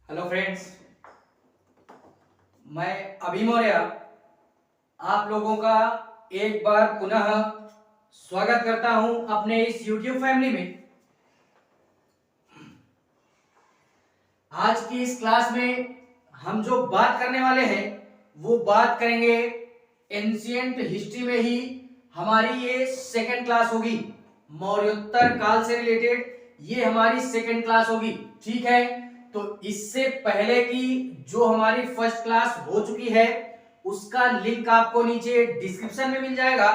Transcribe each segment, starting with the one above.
Hello friends, मैं अभी मौर्य आप लोगों का एक बार पुनः स्वागत करता हूं अपने इस YouTube फैमिली में। आज की इस क्लास में हम जो बात करने वाले हैं वो बात करेंगे एंशिएंट हिस्ट्री में ही। हमारी ये सेकंड क्लास होगी, मौर्योत्तर काल से रिलेटेड ये हमारी सेकंड क्लास होगी। ठीक है, तो इससे पहले की जो हमारी फर्स्ट क्लास हो चुकी है उसका लिंक आपको नीचे डिस्क्रिप्शन में मिल जाएगा।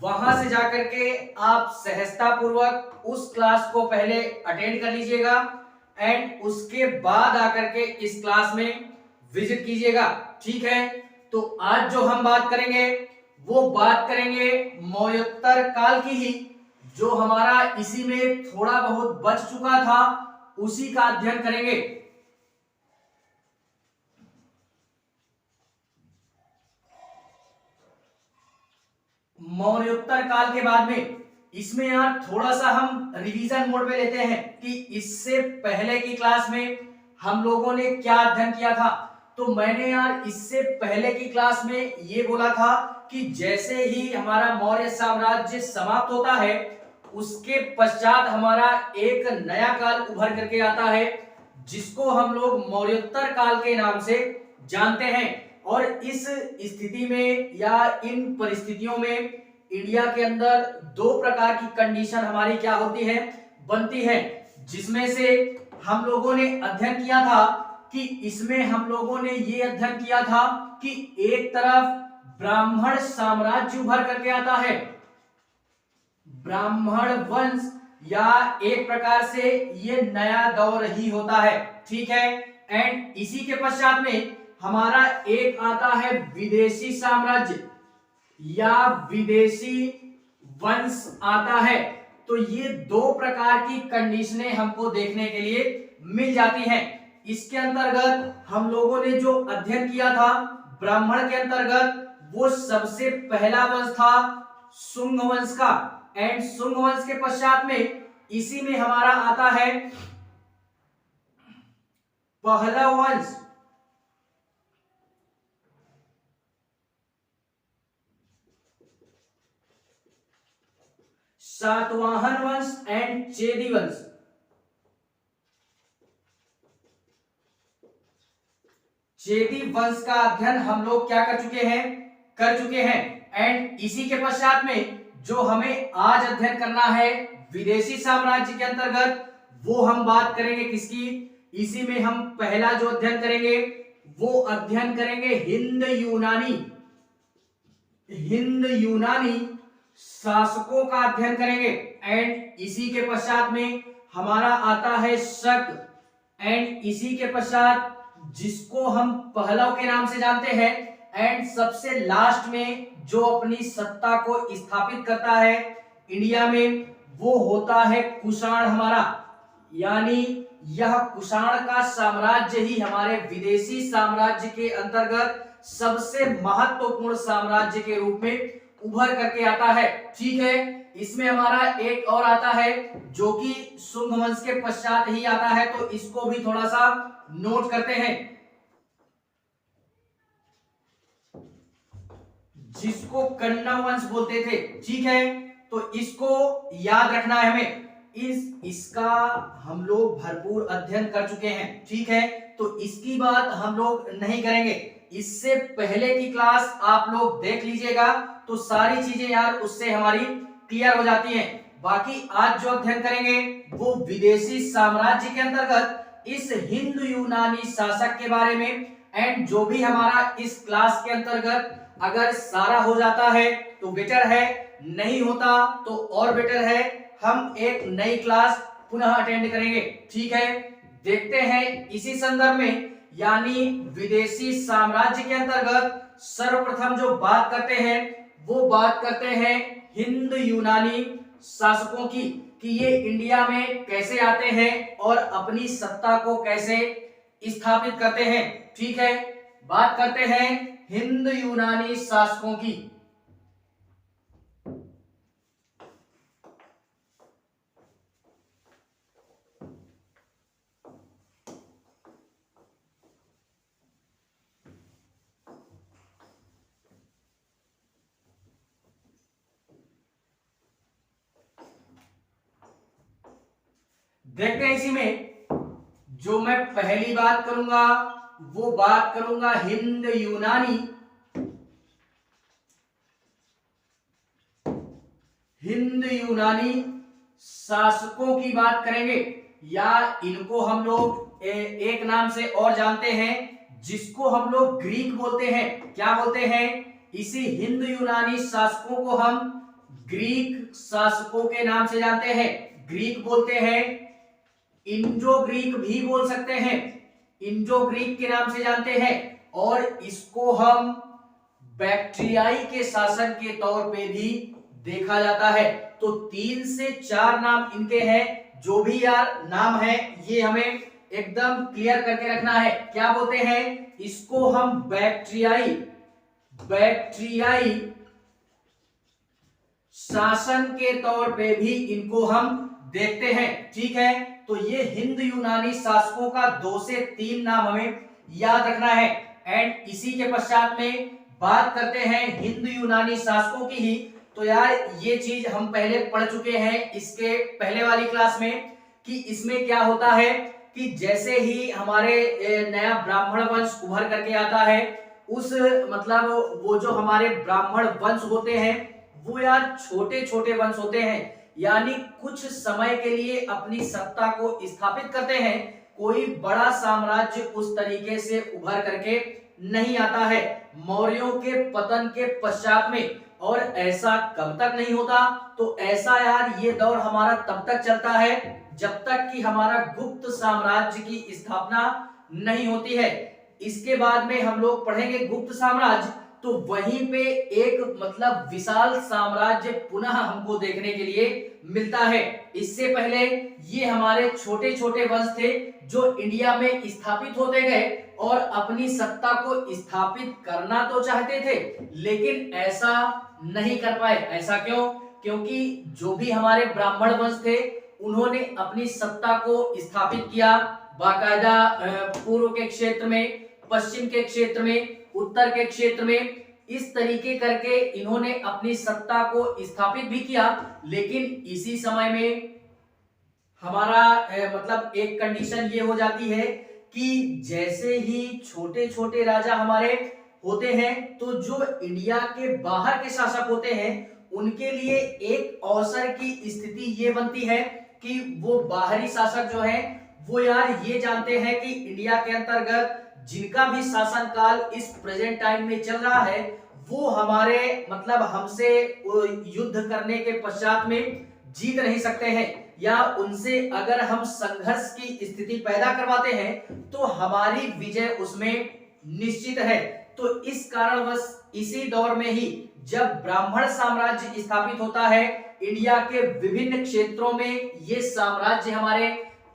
वहां से जाकर के आप सहजता पूर्वक उस क्लास को पहले अटेंड कर लीजिएगा एंड उसके बाद आकर के इस क्लास में विजिट कीजिएगा। ठीक है, तो आज जो हम बात करेंगे वो बात करेंगे मौर्योत्तर काल की ही, जो हमारा इसी में थोड़ा बहुत बच चुका था उसी का अध्ययन करेंगे। मौर्योत्तर काल के बाद में इसमें यार थोड़ा सा हम रिवीजन मोड में लेते हैं कि इससे पहले की क्लास में हम लोगों ने क्या अध्ययन किया था। तो मैंने यार इससे पहले की क्लास में ये बोला था कि जैसे ही हमारा मौर्य साम्राज्य समाप्त होता है उसके पश्चात हमारा एक नया काल उभर करके आता है जिसको हम लोग मौर्योत्तर काल के नाम से जानते हैं। और इस स्थिति में या इन परिस्थितियों में इंडिया के अंदर दो प्रकार की कंडीशन हमारी क्या होती है, बनती है, जिसमें से हम लोगों ने अध्ययन किया था कि इसमें हम लोगों ने ये अध्ययन किया था कि एक तरफ ब्राह्मण साम्राज्य उभर करके आता है, ब्राह्मण वंश, या एक प्रकार से ये नया दौर ही होता है। ठीक है, एंड इसी के पश्चात में हमारा एक आता है विदेशी साम्राज्य या विदेशी वंश आता है। तो ये दो प्रकार की कंडीशनें हमको देखने के लिए मिल जाती हैं। इसके अंतर्गत हम लोगों ने जो अध्ययन किया था ब्राह्मण के अंतर्गत, वो सबसे पहला वंश था शुंग वंश का, एंड शुंग वंश के पश्चात में इसी में हमारा आता है पहलव वंश, सातवाहन वंश एंड चेदी वंश। चेदी वंश का अध्ययन हम लोग क्या कर चुके हैं। एंड इसी के पश्चात में जो हमें आज अध्ययन करना है विदेशी साम्राज्य के अंतर्गत, वो हम बात करेंगे किसकी, इसी में हम पहला जो अध्ययन करेंगे वो अध्ययन करेंगे हिंद यूनानी शासकों का अध्ययन करेंगे। एंड इसी के पश्चात में हमारा आता है शक, एंड इसी के पश्चात जिसको हम पहलव के नाम से जानते हैं, एंड सबसे लास्ट में जो अपनी सत्ता को स्थापित करता है इंडिया में वो होता है कुषाण हमारा। यानी यह कुषाण का साम्राज्य ही हमारे विदेशी साम्राज्य के अंतर्गत सबसे महत्वपूर्ण साम्राज्य के रूप में उभर करके आता है। ठीक है, इसमें हमारा एक और आता है जो कि शुंग वंश के पश्चात ही आता है, तो इसको भी थोड़ा सा नोट करते हैं, जिसको कण्व वंश बोलते थे। ठीक है, तो इसको याद रखना है हमें। इसका हम लोग भरपूर अध्ययन कर चुके हैं। ठीक है, तो इसकी बात हम लोग नहीं करेंगे। इससे पहले की क्लास आप लोग देख लीजिएगा तो सारी चीजें यार उससे हमारी क्लियर हो जाती हैं। बाकी आज जो अध्ययन करेंगे वो विदेशी साम्राज्य के अंतर्गत इस हिंदू यूनानी शासक के बारे में, एंड जो भी हमारा इस क्लास के अंतर्गत अगर सारा हो जाता है तो बेटर है, नहीं होता तो और बेटर है, हम एक नई क्लास पुनः अटेंड करेंगे। ठीक है, देखते हैं इसी संदर्भ में, यानी विदेशी साम्राज्य के अंतर्गत सर्वप्रथम जो बात करते हैं वो बात करते हैं हिंद यूनानी शासकों की, कि ये इंडिया में कैसे आते हैं और अपनी सत्ता को कैसे स्थापित करते हैं। ठीक है, बात करते हैं हिंद यूनानी शासकों की। देखते हैं इसी में, जो मैं पहली बात करूंगा वो बात करूंगा हिंद यूनानी, हिंद यूनानी शासकों की बात करेंगे, या इनको हम लोग एक नाम से और जानते हैं जिसको हम लोग ग्रीक बोलते हैं। क्या बोलते हैं? इसी हिंद यूनानी शासकों को हम ग्रीक शासकों के नाम से जानते हैं। ग्रीक बोलते हैं, इंडो ग्रीक भी बोल सकते हैं, इंडो ग्रीक के नाम से जानते हैं, और इसको हम बैक्ट्रियाई के शासन के तौर पे भी देखा जाता है। तो 3 से 4 नाम इनके हैं। जो भी यार नाम है ये हमें एकदम क्लियर करके रखना है। क्या बोलते हैं? इसको हम बैक्ट्रियाई, बैक्ट्रियाई शासन के तौर पे भी इनको हम देखते हैं। ठीक है, तो ये हिंद यूनानी शासकों का 2 से 3 नाम हमें याद रखना है। एंड इसी के पश्चात में बात करते हैं हिंद यूनानी शासकों की ही। तो यार ये चीज हम पहले पढ़ चुके हैं इसके पहले वाली क्लास में, कि इसमें क्या होता है कि जैसे ही हमारे नया ब्राह्मण वंश उभर करके आता है, उस मतलब वो जो हमारे ब्राह्मण वंश होते हैं वो यार छोटे छोटे वंश होते हैं, यानी कुछ समय के लिए अपनी सत्ता को स्थापित करते हैं। कोई बड़ा साम्राज्य उस तरीके से उभर करके नहीं आता है मौर्यों के पतन के पश्चात में। और ऐसा कब तक नहीं होता? तो ऐसा यार ये दौर हमारा तब तक चलता है जब तक कि हमारा गुप्त साम्राज्य की स्थापना नहीं होती है। इसके बाद में हम लोग पढ़ेंगे गुप्त साम्राज्य, तो वहीं पे एक मतलब विशाल साम्राज्य पुनः हमको देखने के लिए मिलता है। इससे पहले ये हमारे छोटे छोटे वंश थे जो इंडिया में स्थापित होते गए और अपनी सत्ता को स्थापित करना तो चाहते थे लेकिन ऐसा नहीं कर पाए। ऐसा क्यों? क्योंकि जो भी हमारे ब्राह्मण वंश थे उन्होंने अपनी सत्ता को स्थापित किया बाकायदा, पूर्व के क्षेत्र में, पश्चिम के क्षेत्र में, उत्तर के क्षेत्र में, इस तरीके करके इन्होंने अपनी सत्ता को स्थापित भी किया। लेकिन इसी समय में हमारा मतलब एक कंडीशन ये हो जाती है कि जैसे ही छोटे छोटे राजा हमारे होते हैं तो जो इंडिया के बाहर के शासक होते हैं उनके लिए एक अवसर की स्थिति ये बनती है कि वो बाहरी शासक जो हैं वो यार ये जानते हैं कि इंडिया के अंतर्गत जिनका भी शासन काल इस प्रेजेंट टाइम में चल रहा है वो हमारे मतलब हमसे युद्ध करने के पश्चात में जीत नहीं सकते हैं, या उनसे अगर हम संघर्ष की स्थिति पैदा करवाते हैं तो हमारी विजय उसमें निश्चित है। तो इस कारणवश इसी दौर में ही जब ब्राह्मण साम्राज्य स्थापित होता है, इंडिया के विभिन्न क्षेत्रों में ये साम्राज्य हमारे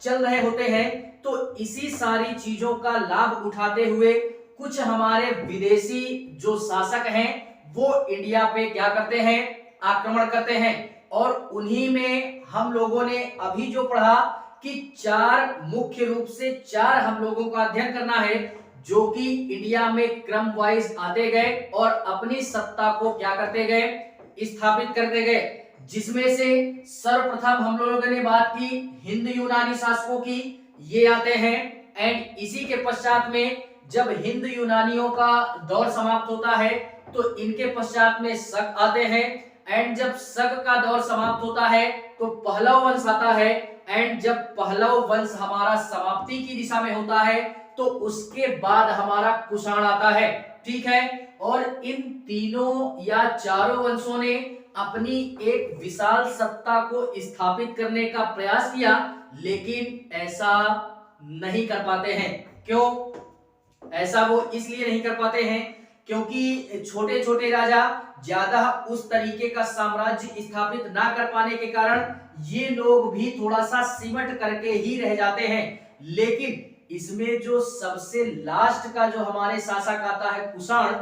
चल रहे होते हैं, तो इसी सारी चीजों का लाभ उठाते हुए कुछ हमारे विदेशी जो शासक हैं वो इंडिया पे क्या करते हैं? आक्रमण करते हैं। और उन्हीं में हम लोगों ने अभी जो पढ़ा कि 4 मुख्य रूप से 4 हम लोगों का अध्ययन करना है जो कि इंडिया में क्रम वाइज आते गए और अपनी सत्ता को क्या करते गए? स्थापित करते गए। जिसमें से सर्वप्रथम हम लोगों ने बात की हिंद यूनानी शासकों की, ये आते हैं। एंड इसी के पश्चात में जब हिंद यूनानियों का दौर समाप्त होता है तो इनके पश्चात में शक आते हैं। एंड जब शक का दौर समाप्त होता है तो पहलव वंश आता है। एंड जब पहलव वंश हमारा समाप्ति की दिशा में होता है तो उसके बाद हमारा कुषाण आता है। ठीक है, और इन तीनों या चारों वंशों ने अपनी एक विशाल सत्ता को स्थापित करने का प्रयास किया लेकिन ऐसा नहीं कर पाते हैं। क्यों ऐसा वो इसलिए नहीं कर पाते हैं क्योंकि छोटे छोटे राजा ज्यादा उस तरीके का साम्राज्य स्थापित ना कर पाने के कारण ये लोग भी थोड़ा सा सिमट करके ही रह जाते हैं। लेकिन इसमें जो सबसे लास्ट का जो हमारे शासक आता है कुषाण,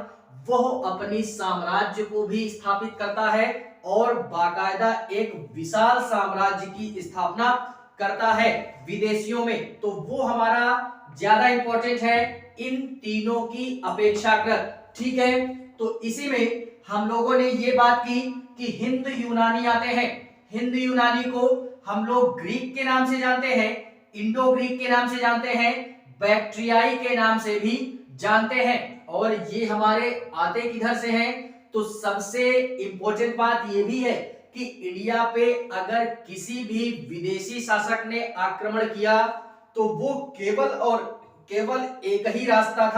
वह अपनी साम्राज्य को भी स्थापित करता है और बाकायदा एक विशाल साम्राज्य की स्थापना करता है विदेशियों में। तो वो हमारा ज्यादा इंपॉर्टेंट है इन तीनों की अपेक्षाकृत। ठीक है, तो इसी में हम लोगों ने ये बात की कि हिंद यूनानी आते हैं। हिंद यूनानी को हम लोग ग्रीक के नाम से जानते हैं, इंडो ग्रीक के नाम से जानते हैं, बैक्ट्रियाई के नाम से भी जानते हैं। और ये हमारे आते किधर से हैं? तो सबसे इंपॉर्टेंट बात ये भी है कि इंडिया पे अगर किसी भी विदेशी शासक ने आक्रमण किया तो वो केवल और केवल एक ही रास्ता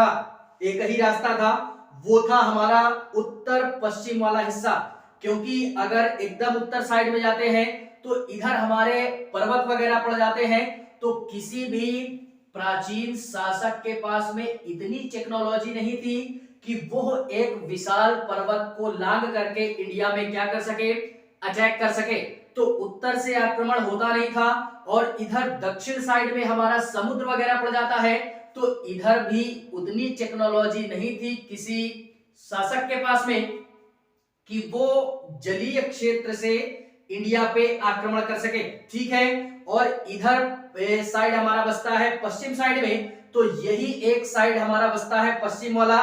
था, वो था हमारा उत्तर पश्चिम वाला हिस्सा। क्योंकि अगर एकदम उत्तर साइड में जाते हैं तो इधर हमारे पर्वत वगैरह पड़ जाते हैं, तो किसी भी प्राचीन शासक के पास में इतनी टेक्नोलॉजी नहीं थी कि वो एक विशाल पर्वत को लांघ करके इंडिया में क्या कर सके, अटैक कर सके। तो उत्तर से आक्रमण होता नहीं था और इधर दक्षिण साइड में हमारा समुद्र वगैरह पड़ जाता है, तो इधर भी उतनी टेक्नोलॉजी नहीं थी किसी शासक के पास में कि वो जलीय क्षेत्र से इंडिया पे आक्रमण कर सके। ठीक है, और इधर साइड हमारा बसता है पश्चिम साइड में, तो यही एक साइड हमारा बसता है पश्चिम वाला,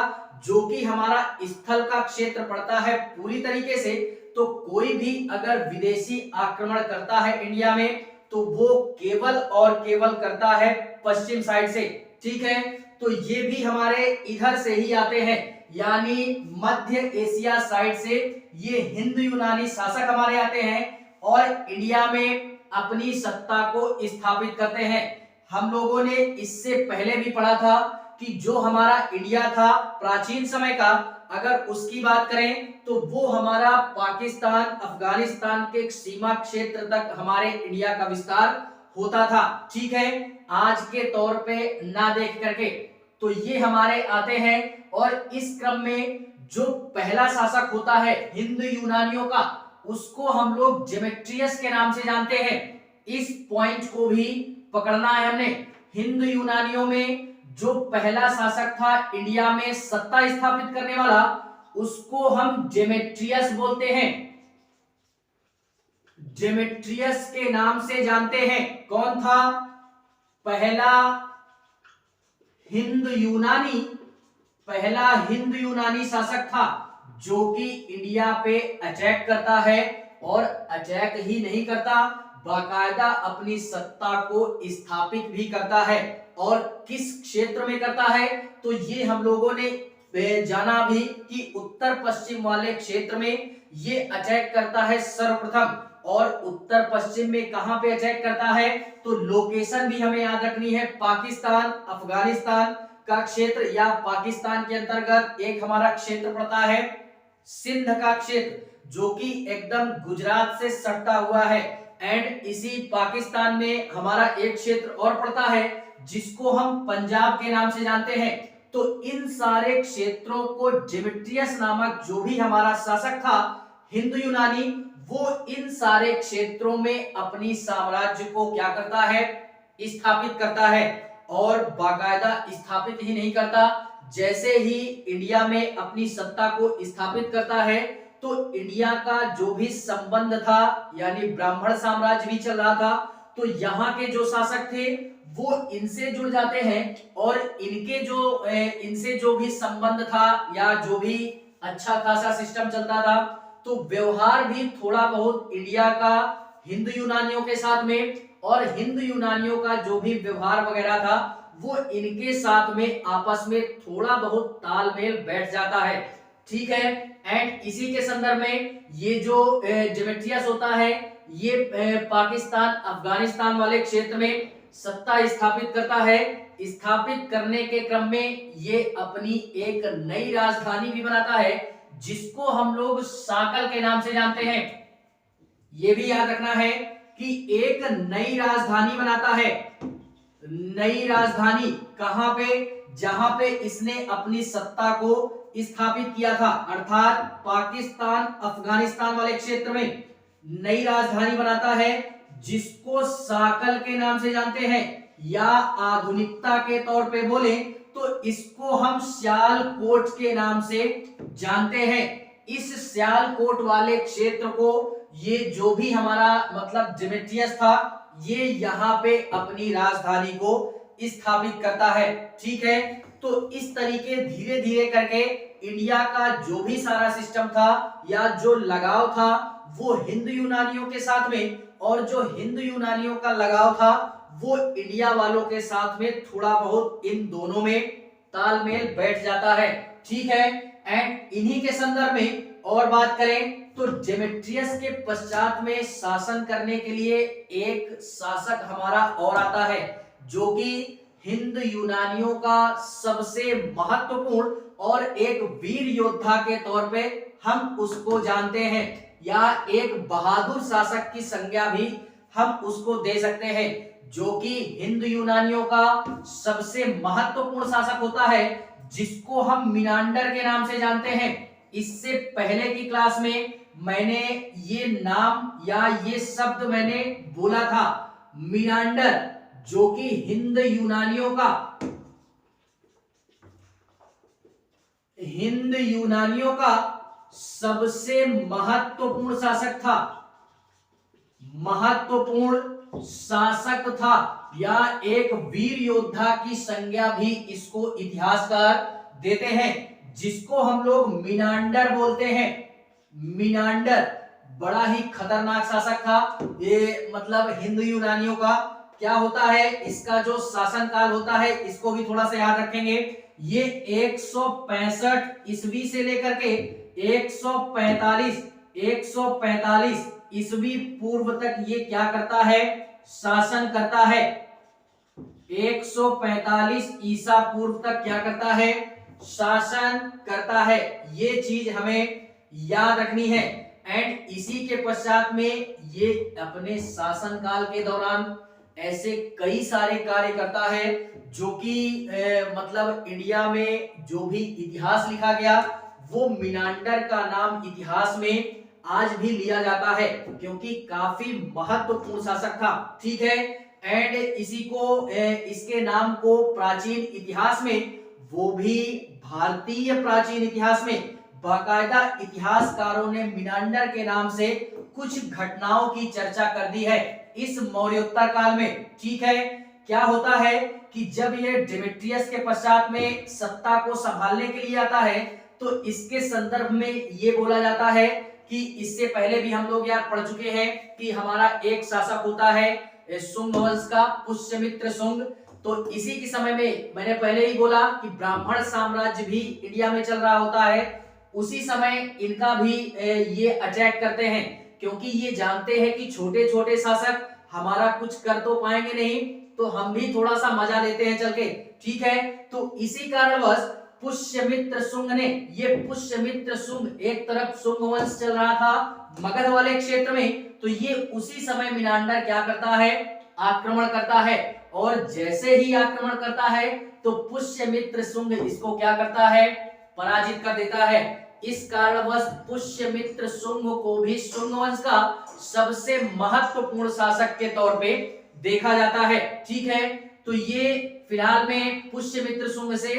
जो कि हमारा स्थल का क्षेत्र पड़ता है पूरी तरीके से। तो कोई भी अगर विदेशी आक्रमण करता है इंडिया में तो वो केवल और केवल करता है पश्चिम साइड से। ठीक है, तो ये भी हमारे इधर से ही आते हैं, यानी मध्य एशिया साइड से ये हिंद यूनानी शासक हमारे आते हैं और इंडिया में अपनी सत्ता को स्थापित करते हैं। हम लोगों ने इससे पहले भी पढ़ा था कि जो हमारा इंडिया था प्राचीन समय का, अगर उसकी बात करें तो वो हमारा पाकिस्तान अफगानिस्तान के सीमा क्षेत्र तक हमारे इंडिया का विस्तार होता था। ठीक है, आज के तौर पे ना देख करके, तो ये हमारे आते हैं और इस क्रम में जो पहला शासक होता है हिंद यूनानियों का, उसको हम लोग डेमेट्रियस के नाम से जानते हैं। इस पॉइंट को भी पकड़ना है हमने। हिंद यूनानियों में जो पहला शासक था इंडिया में सत्ता स्थापित करने वाला, उसको हम डेमेट्रियस बोलते हैं, डेमेट्रियस के नाम से जानते हैं। कौन था? पहला हिंद यूनानी शासक था जो कि इंडिया पे अटैक करता है, और अटैक ही नहीं करता, बाकायदा अपनी सत्ता को स्थापित भी करता है। और किस क्षेत्र में करता है? तो ये हम लोगों ने जाना भी कि उत्तर पश्चिम वाले क्षेत्र में ये अटैक करता है सर्वप्रथम। और उत्तर पश्चिम में कहां पे अटैक करता है? तो लोकेशन भी हमें याद रखनी है, पाकिस्तान अफगानिस्तान का क्षेत्र, या पाकिस्तान के अंतर्गत एक हमारा क्षेत्र पड़ता है सिंध का क्षेत्र, जो कि एकदम गुजरात से सटता हुआ है। एंड इसी पाकिस्तान में हमारा एक क्षेत्र और पड़ता है जिसको हम पंजाब के नाम से जानते हैं। तो इन सारे क्षेत्रों को डेमेट्रियस नामक जो भी हमारा शासक था हिंद यूनानी, वो इन सारे क्षेत्रों में अपनी साम्राज्य को क्या करता है? स्थापित करता है। और बाकायदा स्थापित ही नहीं करता, जैसे ही इंडिया में अपनी सत्ता को स्थापित करता है तो इंडिया का जो भी संबंध था, यानी ब्राह्मण साम्राज्य भी चल रहा था, तो यहाँ के जो शासक थे वो इनसे जुड़ जाते हैं और इनसे जो भी संबंध था या जो भी अच्छा खासा सिस्टम चलता था, तो व्यवहार भी थोड़ा बहुत इंडिया का हिंद यूनानियों के साथ में, और हिंद यूनानियों का जो भी व्यवहार वगैरह था वो इनके साथ में आपस में थोड़ा बहुत तालमेल बैठ जाता है। ठीक है, एंड इसी के संदर्भ में ये जो डेमेट्रियस होता है ये पाकिस्तान अफगानिस्तान वाले क्षेत्र में सत्ता स्थापित करता है। स्थापित करने के क्रम में ये अपनी एक नई राजधानी भी बनाता है जिसको हम लोग साकल के नाम से जानते हैं। ये भी याद रखना है कि एक नई राजधानी बनाता है। नई राजधानी कहां पे? जहां पे इसने अपनी सत्ता को स्थापित किया था, अर्थात पाकिस्तान अफगानिस्तान वाले क्षेत्र में नई राजधानी बनाता है जिसको साकल के नाम से जानते हैं, या आधुनिकता के तौर पे बोले तो इसको हम सियालकोट के नाम से जानते हैं। इस सियालकोट वाले क्षेत्र को ये जो भी हमारा मतलब डेमेट्रियस था ये यहाँ पे अपनी राजधानी को स्थापित करता है। ठीक है, तो इस तरीके धीरे धीरे करके इंडिया का जो भी सारा सिस्टम था या जो लगाव था वो हिंद यूनानियों के साथ में और जो हिंदू यूनानियों का लगाव था वो इंडिया वालों के साथ में थोड़ा बहुत इन दोनों में तालमेल बैठ जाता है, ठीक है। एंड इन्हीं के संदर्भ में और बात करें तो डेमेट्रियस के पश्चात में शासन करने के लिए एक शासक हमारा और आता है जो कि हिंद यूनानियों का सबसे महत्वपूर्ण और एक वीर योद्धा के तौर पे हम उसको जानते हैं, या एक बहादुर शासक की संज्ञा भी हम उसको दे सकते हैं, जो कि हिंद यूनानियों का सबसे महत्वपूर्ण शासक होता है, जिसको हम मिनांडर के नाम से जानते हैं। इससे पहले की क्लास में मैंने ये नाम या ये शब्द मैंने बोला था, मिनांडर, जो कि हिंद यूनानियों का सबसे महत्वपूर्ण शासक था या एक वीर योद्धा की संज्ञा भी इसको इतिहासकार देते हैं, जिसको हम लोग मिनांडर बोलते हैं। मिनांडर बड़ा ही खतरनाक शासक था। ये मतलब हिंदू यूनानियों का क्या होता है, इसका जो शासन काल होता है इसको भी थोड़ा सा याद रखेंगे। ये 165 ईस्वी से लेकर के 145 ईस्वी पूर्व तक ये क्या करता है, शासन करता है। 145 ईसा पूर्व तक क्या करता है, शासन करता है। ये चीज हमें याद रखनी है। एंड इसी के पश्चात में ये अपने शासन काल के दौरान ऐसे कई सारे कार्य करता है जो कि मतलब इंडिया में जो भी इतिहास लिखा गया वो मिनांडर का नाम इतिहास में आज भी लिया जाता है, क्योंकि काफी महत्वपूर्ण शासक था, ठीक है। एंड इसी को इसके नाम को प्राचीन इतिहास में, वो भी भारतीय प्राचीन इतिहास में, बाकायदा इतिहासकारों ने मिनांडर के नाम से कुछ घटनाओं की चर्चा कर दी है इस मौर्योत्तर काल में, ठीक है। क्या होता है कि जब ये डेमेट्रियस के पश्चात में सत्ता को संभालने के लिए आता है तो इसके संदर्भ में ये बोला जाता है कि इससे पहले भी हम लोग यार पढ़ चुके हैं कि हमारा एक शासक होता है शुंग वंश का, पुष्यमित्र शुंग। तो इसी के समय में मैंने पहले ही बोला कि ब्राह्मण साम्राज्य भी इंडिया में चल रहा होता है। उसी समय इनका भी ये अटैक करते हैं, क्योंकि ये जानते हैं कि छोटे छोटे शासक हमारा कुछ कर तो पाएंगे नहीं, तो हम भी थोड़ा सा मजा लेते हैं चल के, ठीक है। तो इसी कारणवश पुष्यमित्र शुंग ने, ये पुष्यमित्र शुंग, एक तरफ शुंग वंश चल रहा था मगध वाले क्षेत्र में, तो ये उसी समय मिनांडर क्या करता है, आक्रमण करता है। और जैसे ही आक्रमण करता है तो पुष्यमित्र शुंग इसको क्या करता है, पराजित कर देता है। इस कारणवश पुष्यमित्र शुंग को भी शुंग वंश का सबसे महत्वपूर्ण शासक के तौर पे देखा जाता है, ठीक है। तो ये फिलहाल में पुष्यमित्र शुंग से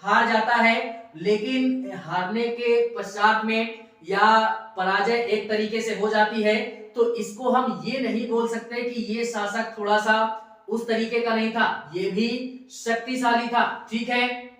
हार जाता है, लेकिन हारने के पश्चात में या पराजय एक तरीके से हो जाती है, तो इसको हम ये नहीं बोल सकते कि ये शासक थोड़ा सा उस तरीके का नहीं था, ये भी शक्तिशाली था, ठीक है।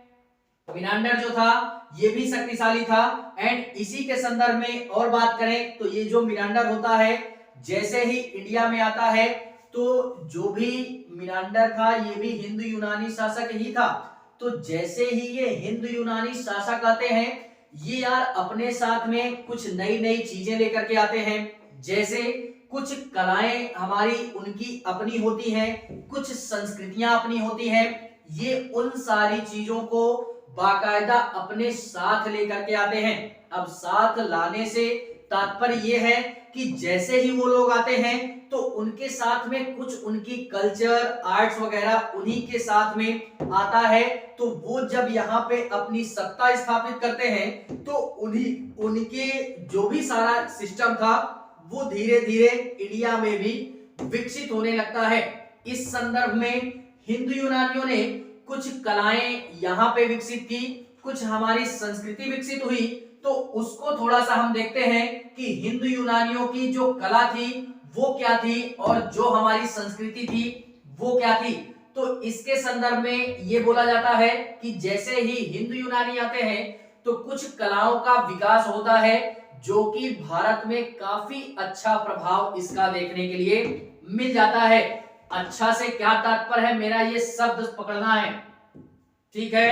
मिनांडर जो था ये भी शक्तिशाली था। एंड इसी के संदर्भ में और बात करें तो ये जो मिनांडर होता है, जैसे ही इंडिया में आता है तो जो भी मिनांडर था ये भी हिंदू यूनानी शासक ही था। तो जैसे ही ये हिंदू यूनानी शासक आते हैं, ये यार अपने साथ में कुछ नई नई चीजें लेकर के आते हैं, जैसे कुछ कलाएं हमारी उनकी अपनी होती हैं, कुछ संस्कृतियां अपनी होती हैं। ये उन सारी चीजों को बाकायदा अपने साथ लेकर के आते हैं। अब साथ लाने से तात्पर्य ये है कि जैसे ही वो लोग आते हैं तो उनके साथ में कुछ उनकी कल्चर, आर्ट्स वगैरह उन्हीं के साथ में आता है। तो वो जब यहाँ पे अपनी सत्ता स्थापित करते हैं तो उनके जो भी सारा सिस्टम था वो धीरे धीरे इंडिया में भी विकसित होने लगता है। इस संदर्भ में हिंदू यूनानियों ने कुछ कलाएं यहाँ पे विकसित की, कुछ हमारी संस्कृति विकसित हुई। तो उसको थोड़ा सा हम देखते हैं कि हिंदू यूनानियों की जो कला थी वो क्या थी और जो हमारी संस्कृति थी वो क्या थी। तो इसके संदर्भ में ये बोला जाता है कि जैसे ही हिंदू यूनानी आते हैं तो कुछ कलाओं का विकास होता है जो कि भारत में काफी अच्छा प्रभाव इसका देखने के लिए मिल जाता है। अच्छा से क्या तात्पर्य है, मेरा ये शब्द पकड़ना है, ठीक है।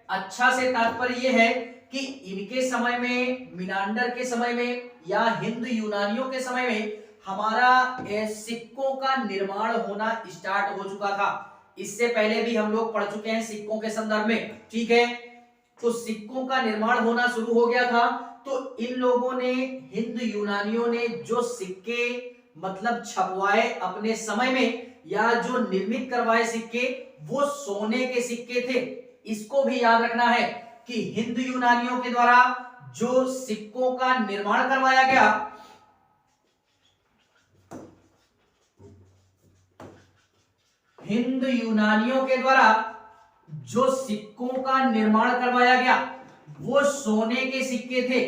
अच्छा से तात्पर्य ये है कि इनके समय में, मिनांडर के समय में या हिंद यूनानियों के समय में हमारा सिक्कों का निर्माण होना स्टार्ट हो चुका था। इससे पहले भी हम लोग पढ़ चुके हैं सिक्कों के संदर्भ में, ठीक है। तो सिक्कों का निर्माण होना शुरू हो गया था। तो इन लोगों ने, हिंद यूनानियों ने जो सिक्के मतलब छपवाए अपने समय में, या जो निर्मित करवाए सिक्के, वो सोने के सिक्के थे। इसको भी याद रखना है कि हिंद यूनानियों के द्वारा जो सिक्कों का निर्माण करवाया गया, हिंद यूनानियों के द्वारा जो सिक्कों का निर्माण करवाया गया वो सोने के सिक्के थे।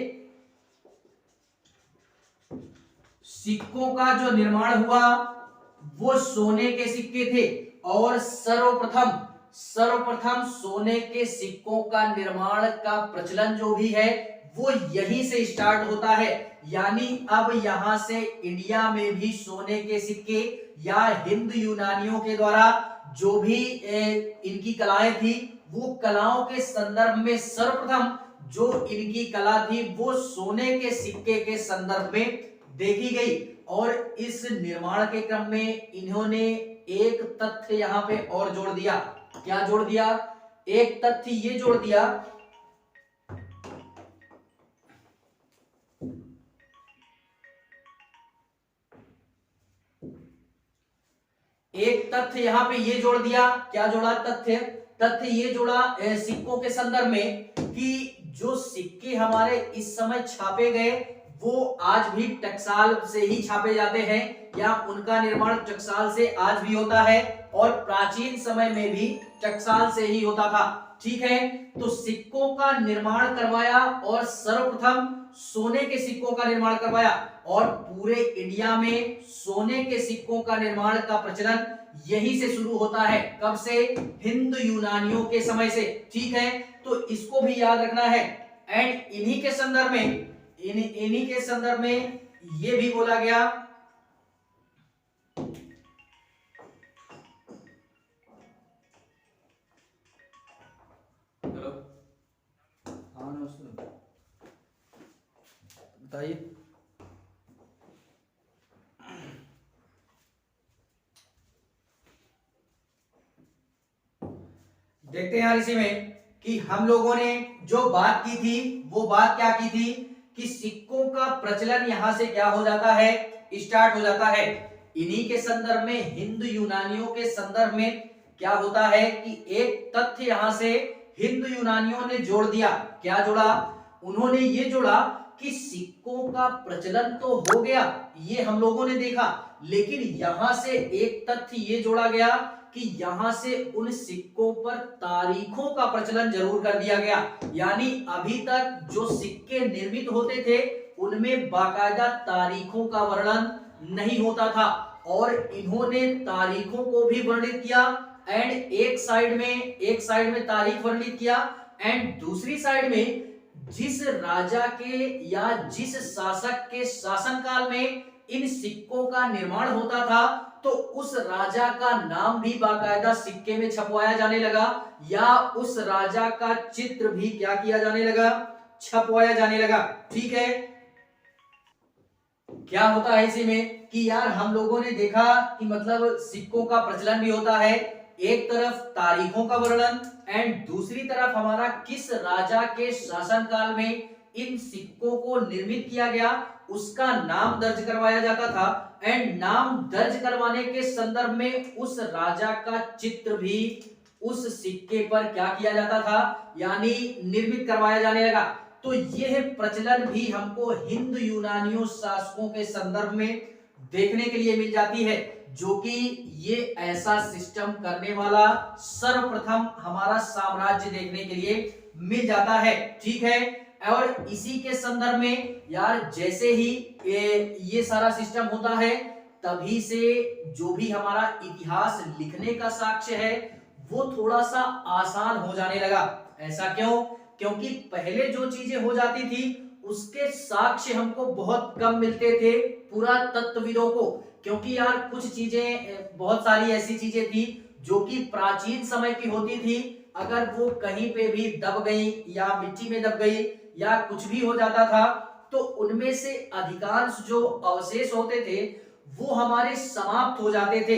सिक्कों का जो निर्माण हुआ वो सोने के सिक्के थे, और सर्वप्रथम सोने के सिक्कों का निर्माण का प्रचलन जो भी है वो यहीं से स्टार्ट होता है। यानी अब यहां से इंडिया में भी सोने के सिक्के, या हिंद यूनानियों के द्वारा जो भी इनकी कलाएं थी, वो कलाओं के संदर्भ में सर्वप्रथम जो इनकी कला थी वो सोने के सिक्के के संदर्भ में देखी गई। और इस निर्माण के क्रम में इन्होंने एक तथ्य यहां पे और जोड़ दिया। क्या जोड़ दिया? एक तथ्य ये जोड़ दिया, एक तथ्य यहां पे ये जोड़ दिया। क्या जोड़ा? तथ्य ये जोड़ा सिक्कों के संदर्भ में कि जो सिक्के हमारे इस समय छापे गए वो आज भी टकसाल से ही छापे जाते हैं, या उनका निर्माण टकसाल से आज भी होता है, और प्राचीन समय में भी टकसाल से ही होता था, ठीक है। तो सिक्कों का निर्माण करवाया, और सर्वप्रथम सोने के सिक्कों का निर्माण करवाया, और पूरे इंडिया में सोने के सिक्कों का निर्माण का प्रचलन यहीं से शुरू होता है। कब से? हिंद यूनानियों के समय से, ठीक है। तो इसको भी याद रखना है। एंड इन्हीं के संदर्भ में, इन्हीं के संदर्भ में ये भी बोला गया बताइए। देखते हैं यार इसी में कि हम लोगों ने जो बात की थी वो बात क्या की थी कि सिक्कों का प्रचलन यहां से क्या हो जाता है, स्टार्ट हो जाता है। इन्हीं के संदर्भ में, हिंद यूनानियों के संदर्भ में क्या होता है कि एक तथ्य यहां से हिंद यूनानियों ने जोड़ दिया। क्या जोड़ा? उन्होंने ये जोड़ा कि सिक्कों का प्रचलन तो हो गया, ये हम लोगों ने देखा, लेकिन यहां से एक तथ्य ये जोड़ा गया कि यहां से उन सिक्कों पर तारीखों का प्रचलन जरूर कर दिया गया। यानी अभी तक जो सिक्के निर्मित होते थे उनमें बाकायदा तारीखों का वर्णन नहीं होता था, और इन्होंने तारीखों को भी वर्णित किया। एंड एक साइड में तारीख वर्णित किया, एंड दूसरी साइड में जिस राजा के या जिस शासक के शासनकाल में इन सिक्कों का निर्माण होता था, तो उस राजा का नाम भी बाकायदा सिक्के में छपवाया जाने लगा, या उस राजा का चित्र भी क्या किया जाने लगा, छपवाया जाने लगा, ठीक है। क्या होता है इसी में कि यार हम लोगों ने देखा कि मतलब सिक्कों का प्रचलन भी होता है, एक तरफ तारीखों का वर्णन, एंड दूसरी तरफ हमारा किस राजा के शासनकाल में इन सिक्कों को निर्मित किया गया उसका नाम दर्ज करवाया जाता था, एंड नाम दर्ज करवाने के संदर्भ में उस राजा का चित्र भी उस सिक्के पर क्या किया जाता था, यानी निर्मित करवाया जाने लगा। तो यह प्रचलन भी हमको हिंद यूनानियों शासकों के संदर्भ में देखने के लिए मिल जाती है, जो कि ये ऐसा सिस्टम करने वाला सर्वप्रथम हमारा साम्राज्य देखने के लिए मिल जाता है, ठीक है। और इसी के संदर्भ में यार जैसे ही ये सारा सिस्टम होता है, तभी से जो भी हमारा इतिहास लिखने का साक्ष्य है वो थोड़ा सा आसान हो जाने लगा। ऐसा क्यों? क्योंकि पहले जो चीजें हो जाती थी उसके साक्ष्य हमको बहुत कम मिलते थे पुरातत्वविदों को, क्योंकि यार कुछ चीजें, बहुत सारी ऐसी चीजें थी जो कि प्राचीन समय की होती थी, अगर वो कहीं पे भी दब गई या मिट्टी में दब गई या कुछ भी हो जाता था तो उनमें से अधिकांश जो अवशेष होते थे वो हमारे समाप्त हो जाते थे,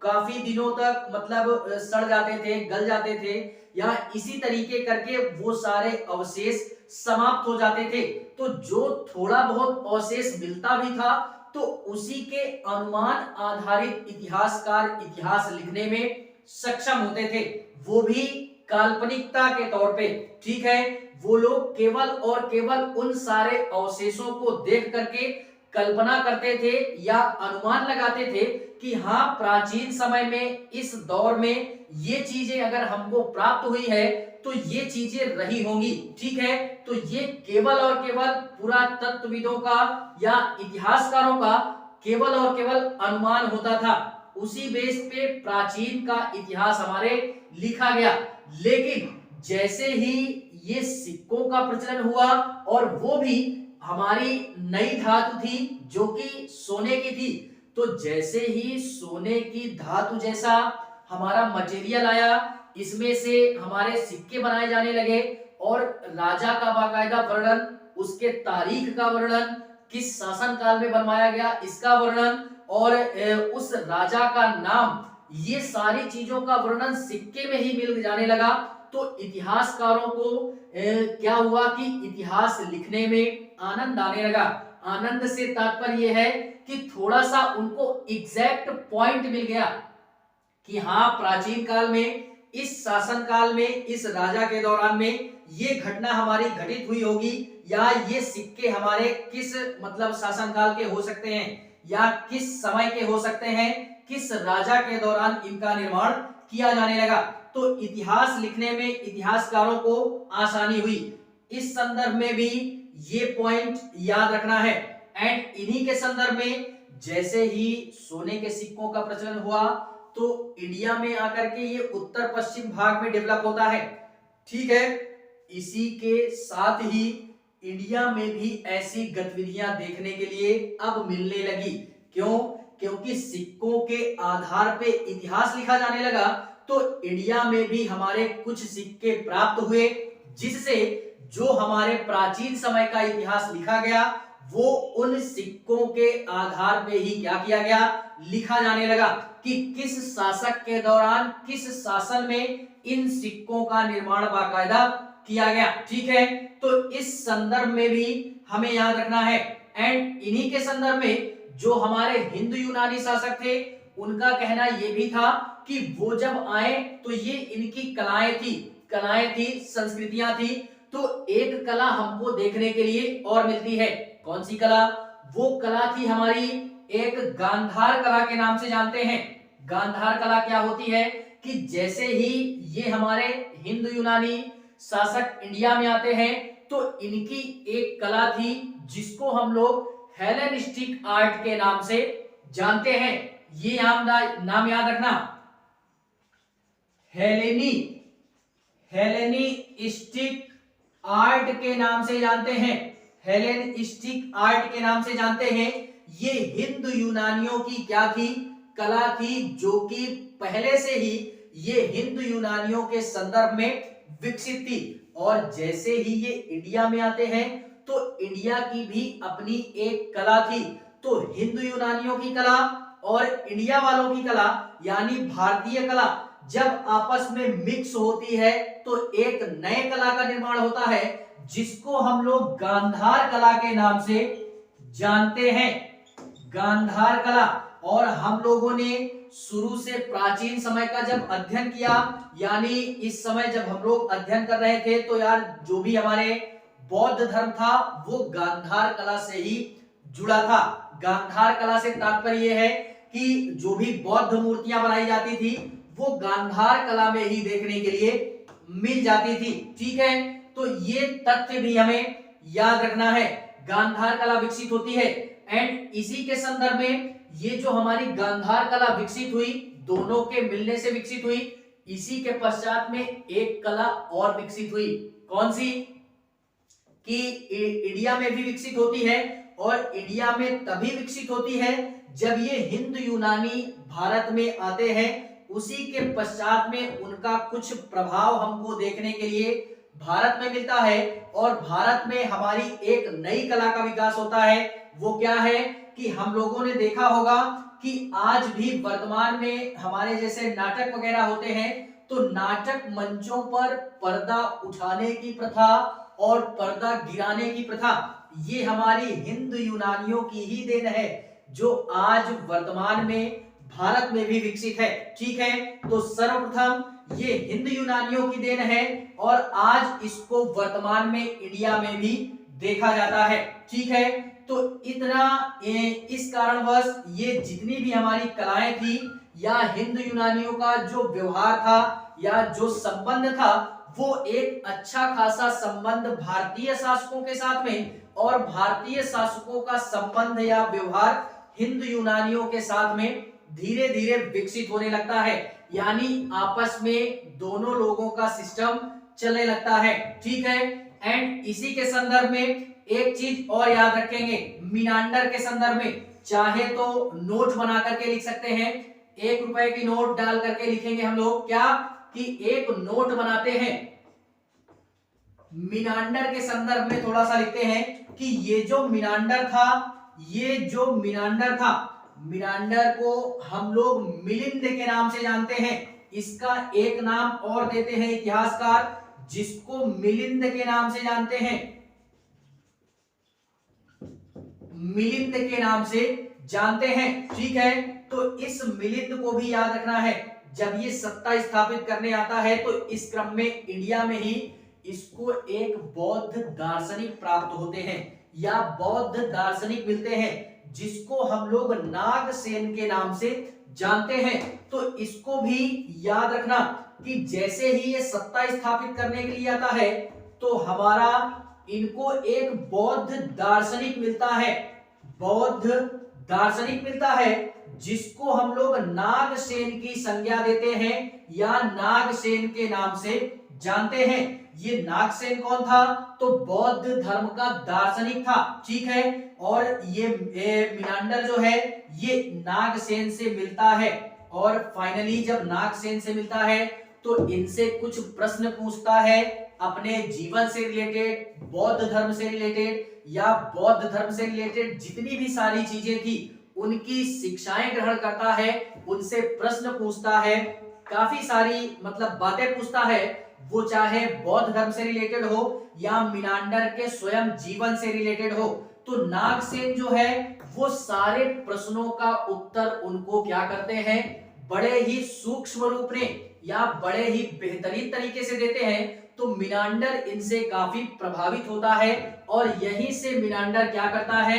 काफी दिनों तक मतलब सड़ जाते थे, गल जाते थे, या इसी तरीके करके वो सारे अवशेष समाप्त हो जाते थे। तो जो थोड़ा बहुत अवशेष मिलता भी था तो उसी के अनुमान आधारित इतिहासकार इतिहास लिखने में सक्षम होते थे, वो भी काल्पनिकता के तौर पे। ठीक है, वो लोग केवल और केवल उन सारे अवशेषों को देख करके कल्पना करते थे या अनुमान लगाते थे कि हाँ, प्राचीन समय में इस दौर में ये चीजें अगर हमको प्राप्त हुई है तो ये चीजें रही होंगी। ठीक है, तो ये केवल और केवल पुरातत्वविदों का या इतिहासकारों का केवल और केवल अनुमान होता था, उसी बेस पे प्राचीन का इतिहास हमारे लिखा गया। लेकिन जैसे ही ये सिक्कों का प्रचलन हुआ और वो भी हमारी नई धातु थी जो कि सोने की थी, तो जैसे ही सोने की धातु जैसा हमारा मटेरियल आया, इसमें से हमारे सिक्के बनाए जाने लगे और राजा का बाकायदा वर्णन, उसके तारीख का वर्णन, किस शासन काल में बनवाया गया इसका वर्णन और उस राजा का नाम, ये सारी चीजों का वर्णन सिक्के में ही मिल जाने लगा। तो इतिहासकारों को क्या हुआ कि इतिहास लिखने में आनंद आने लगा। आनंद से तात्पर्य यह है कि थोड़ा सा उनको एग्जैक्ट पॉइंट मिल गया कि हाँ, प्राचीन काल में, इस शासन काल में, इस राजा के दौरान में ये घटना हमारी घटित हुई होगी, या ये सिक्के हमारे किस मतलब शासन काल के हो सकते हैं या किस समय के हो सकते हैं, किस राजा के दौरान इनका निर्माण किया जाने लगा। तो इतिहास लिखने में इतिहासकारों को आसानी हुई। इस संदर्भ में भी ये पॉइंट याद रखना है। एंड इन्हीं के संदर्भ में जैसे ही सोने के सिक्कों का प्रचलन हुआ तो इंडिया में आकर के ये उत्तर पश्चिम भाग में डेवलप होता है। ठीक है, इसी के साथ ही इंडिया में भी ऐसी गतिविधियां देखने के लिए अब मिलने लगी। क्यों? क्योंकि सिक्कों के आधार पे इतिहास लिखा जाने लगा, तो इंडिया में भी हमारे कुछ सिक्के प्राप्त हुए, जिससे जो हमारे प्राचीन समय का इतिहास लिखा गया वो उन सिक्कों के आधार पे ही क्या किया गया, लिखा जाने लगा कि किस शासक के दौरान, किस शासन में इन सिक्कों का निर्माण बाकायदा किया गया। ठीक है, तो इस संदर्भ में भी हमें याद रखना है। एंड इन्हीं के संदर्भ में जो हमारे हिंदू यूनानी शासक थे, उनका कहना यह भी था कि वो जब आए तो ये इनकी कलाएं थी, संस्कृतियां थी। तो एक कला हमको देखने के लिए और मिलती है। कौन सी कला? वो कला थी हमारी एक गांधार कला के नाम से जानते हैं। गांधार कला क्या होती है कि जैसे ही ये हमारे हिंदू यूनानी शासक इंडिया में आते हैं तो इनकी एक कला थी जिसको हम लोग हेलेनिस्टिक आर्ट के नाम से जानते हैं। ये नाम याद रखना, हेलेनिस्टिक आर्ट के नाम से जानते हैं। हेलेनिस्टिक आर्ट के नाम से जानते हैं। ये हिंदू यूनानियों की क्या थी? कला थी, जो कि पहले से ही ये हिंदू यूनानियों के संदर्भ में विकसित थी। और जैसे ही ये इंडिया में आते हैं तो इंडिया की भी अपनी एक कला थी। तो हिंदू यूनानियों की कला और इंडिया वालों की कला यानी भारतीय कला जब आपस में मिक्स होती है तो एक नए कला का निर्माण होता है, जिसको हम लोग गांधार कला के नाम से जानते हैं। गांधार कला। और हम लोगों ने शुरू से प्राचीन समय का जब अध्ययन किया, यानी इस समय जब हम लोग अध्ययन कर रहे थे, तो यार जो भी हमारे बौद्ध धर्म था वो गांधार कला से ही जुड़ा था। गांधार कला से तात्पर्य यह है कि जो भी बौद्ध मूर्तियां बनाई जाती थी वो गांधार कला में ही देखने के लिए मिल जाती थी। ठीक है, तो ये तथ्य भी हमें याद रखना है। गांधार कला विकसित होती है। एंड इसी के संदर्भ में ये जो हमारी गांधार कला विकसित हुई, दोनों के मिलने से विकसित हुई। इसी के पश्चात में एक कला और विकसित हुई। कौन सी? कि इंडिया में भी विकसित होती है, और इंडिया में तभी विकसित होती है जब ये हिंद यूनानी भारत में आते हैं। उसी के पश्चात में उनका कुछ प्रभाव हमको देखने के लिए भारत में मिलता है, और भारत में हमारी एक नई कला का विकास होता है। वो क्या है कि हम लोगों ने देखा होगा कि आज भी वर्तमान में हमारे जैसे नाटक वगैरह होते हैं, तो नाटक मंचों पर पर्दा उठाने की प्रथा और पर्दा गिराने की प्रथा, ये हमारी हिंद यूनानियों की ही देन है, जो आज वर्तमान में भारत में भी विकसित है। ठीक है, तो सर्वप्रथम ये हिंद यूनानियों की देन है, और आज इसको वर्तमान में इंडिया में भी देखा जाता है। ठीक है, तो इतना इस कारणवश ये जितनी भी हमारी कलाएं थी, या हिंद यूनानियों का जो व्यवहार था या जो संबंध था, वो एक अच्छा खासा संबंध भारतीय शासकों के साथ में, और भारतीय शासकों का संबंध या व्यवहार हिंद यूनानियों के साथ में धीरे धीरे विकसित होने लगता है, यानी आपस में दोनों लोगों का सिस्टम चलने लगता है। ठीक है, एंड इसी के संदर्भ में एक चीज और याद रखेंगे, मीनांडर के संदर्भ में चाहे तो नोट बना करके लिख सकते हैं, 1 रुपए की नोट डाल करके लिखेंगे हम लोग क्या कि एक नोट बनाते हैं, मीनांडर के संदर्भ में थोड़ा सा लिखते हैं कि ये जो मीनांडर था, ये जो मीनांडर था, मीनांडर को हम लोग मिलिंद के नाम से जानते हैं। इसका एक नाम और देते हैं इतिहासकार, जिसको मिलिंद के नाम से जानते हैं, मिलिंद के नाम से जानते हैं। ठीक है, तो इस मिलिंद को भी याद रखना है। जब ये सत्ता स्थापित करने आता है, तो इस क्रम में इंडिया में ही इसको एक बौद्ध दार्शनिक प्राप्त होते हैं, या बौद्ध दार्शनिक मिलते हैं, जिसको हम लोग नागसेन के नाम से जानते हैं। तो इसको भी याद रखना कि जैसे ही ये सत्ता स्थापित करने के लिए आता है, तो हमारा इनको एक बौद्ध दार्शनिक मिलता है, बौद्ध दार्शनिक मिलता है, जिसको हम लोग नागसेन की संज्ञा देते हैं, या नागसेन के नाम से जानते हैं। ये नागसेन कौन था? तो बौद्ध धर्म का दार्शनिक था। ठीक है, और ये मीनांडर जो है ये नागसेन से मिलता है, और फाइनली जब नागसेन से मिलता है तो इनसे कुछ प्रश्न पूछता है अपने जीवन से रिलेटेड, बौद्ध धर्म से रिलेटेड, या बौद्ध धर्म से रिलेटेड जितनी भी सारी चीजें थी उनकी शिक्षाएं ग्रहण करता है, उनसे प्रश्न पूछता है, काफी सारी मतलब बातें पूछता है, वो चाहे बौद्ध धर्म से रिलेटेड हो या मीनांडर के स्वयं जीवन से रिलेटेड हो। तो नागसेन जो है वो सारे प्रश्नों का उत्तर उनको क्या करते हैं, बड़े ही सूक्ष्म रूप में या बड़े ही बेहतरीन तरीके से देते हैं। तो मीनांडर इनसे काफी प्रभावित होता है, और यहीं से मीनांडर क्या करता है,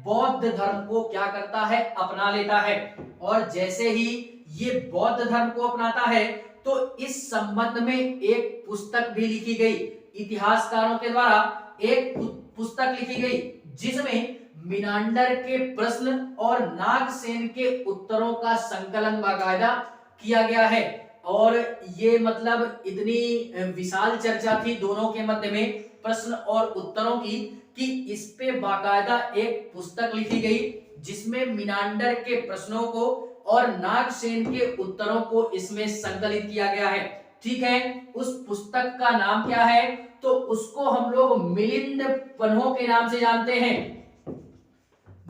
बौद्ध धर्म को क्या करता है, अपना लेता है। और जैसे ही ये बौद्ध धर्म को अपनाता है, तो इस संबंध में एक पुस्तक भी लिखी गई, इतिहासकारों के द्वारा एक पुस्तक लिखी गई, जिसमें मीनांडर के प्रश्न और नागसेन के उत्तरों का संकलन बाकायदा किया गया है। और ये मतलब इतनी विशाल चर्चा थी दोनों के मध्य में प्रश्न और उत्तरों की, कि इस पे बाकायदा एक पुस्तक लिखी गई, जिसमें मीनांडर के प्रश्नों को और नागसेन के उत्तरों को इसमें संकलित किया गया है। ठीक है, उस पुस्तक का नाम क्या है? तो उसको हम लोग मिलिंद पन्हो के नाम से जानते हैं,